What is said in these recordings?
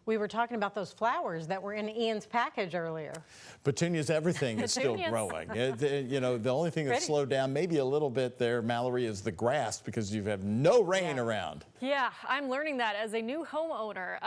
We were talking about those flowers that were in Ian's package earlier. Petunias, everything is still Petunias. growing. You know, the only thing that's slowed down maybe a little bit there, Mallory, is the grass because you have no rain around. Yeah, I'm learning that as a new homeowner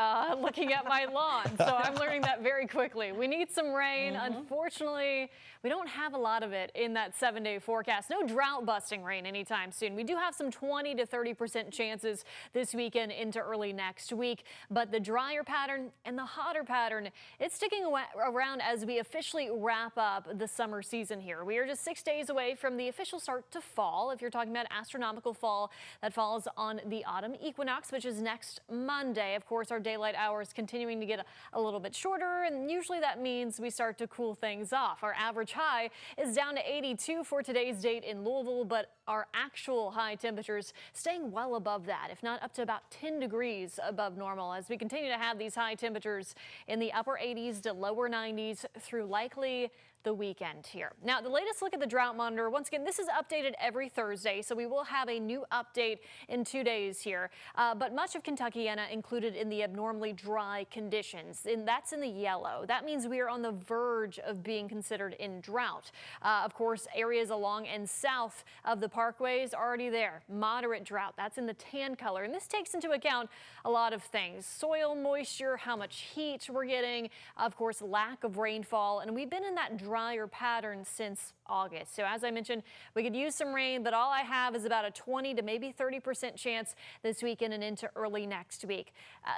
looking at my lawn. So I'm learning that very quickly. We need some rain. Unfortunately, we don't have a lot of it in that 7-day forecast. No drought busting rain anytime soon. We do have some 20 to 30% chances this weekend into early next week. But the drier pattern and the hotter pattern, it's sticking around as we officially wrap up the summer season here. We are just 6 days away from the official start to fall. If you're talking about astronomical fall, that falls on the autumn equinox, which is next Monday. Of course, our daylight hours continuing to get a little bit shorter, and usually that means we start to cool things off. Our average high is down to 82 for today's date in Louisville, but our actual high temperatures staying well above that, if not up to about 10 degrees above normal, as we continue to have these high temperatures in the upper 80s to lower 90s through likely the weekend here. Now, the latest look at the drought monitor, once again, this is updated every Thursday, so we will have a new update in 2 days here. But much of Kentuckiana included in the abnormally dry conditions, and that's in the yellow. That means we are on the verge of being considered in drought. Of course, areas along and south of the parkways already there. Moderate drought, that's in the tan color. And this takes into account a lot of things. Soil moisture, how much heat we're getting, of course, lack of rainfall. And we've been in that drier pattern since August. So as I mentioned, we could use some rain, but all I have is about a 20 to maybe 30% chance this weekend and into early next week.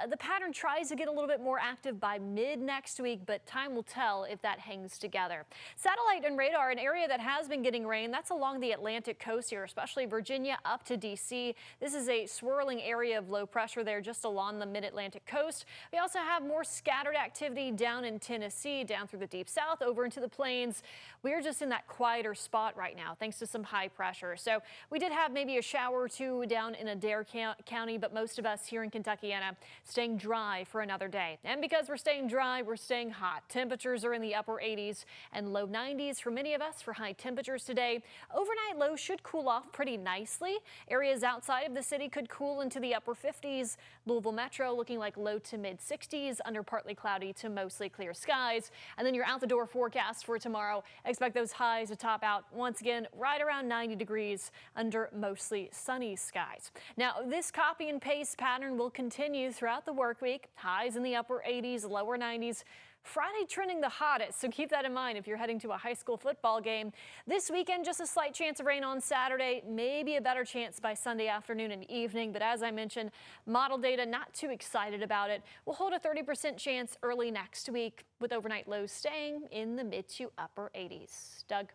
The pattern tries to get a little bit more active by mid next week, but time will tell if that hangs together. Satellite and radar, an area that has been getting rain, that's along the Atlantic coast here, especially Virginia up to D.C. This is a swirling area of low pressure there just along the mid-Atlantic coast. We also have more scattered activity down in Tennessee, down through the deep south, over into the plains. We're just in that quieter spot right now thanks to some high pressure. So we did have maybe a shower or two down in Adair County, but most of us here in Kentuckiana staying dry for another day. And because we're staying dry, we're staying hot. Temperatures are in the upper 80s and low 90s for many of us for high temperatures today. Overnight lows should cool off pretty nicely. Areas outside of the city could cool into the upper 50s. Louisville Metro looking like low to mid 60s under partly cloudy to mostly clear skies. And then your out the door forecast for tomorrow. Expect those highs to top out once again right around 90 degrees under mostly sunny skies. Now, this copy and paste pattern will continue throughout the work week. Highs in the upper 80s, lower 90s. Friday trending the hottest, so keep that in mind if you're heading to a high school football game. This weekend, just a slight chance of rain on Saturday, maybe a better chance by Sunday afternoon and evening. But as I mentioned, model data, not too excited about it. We'll hold a 30% chance early next week with overnight lows staying in the mid to upper 80s. Doug?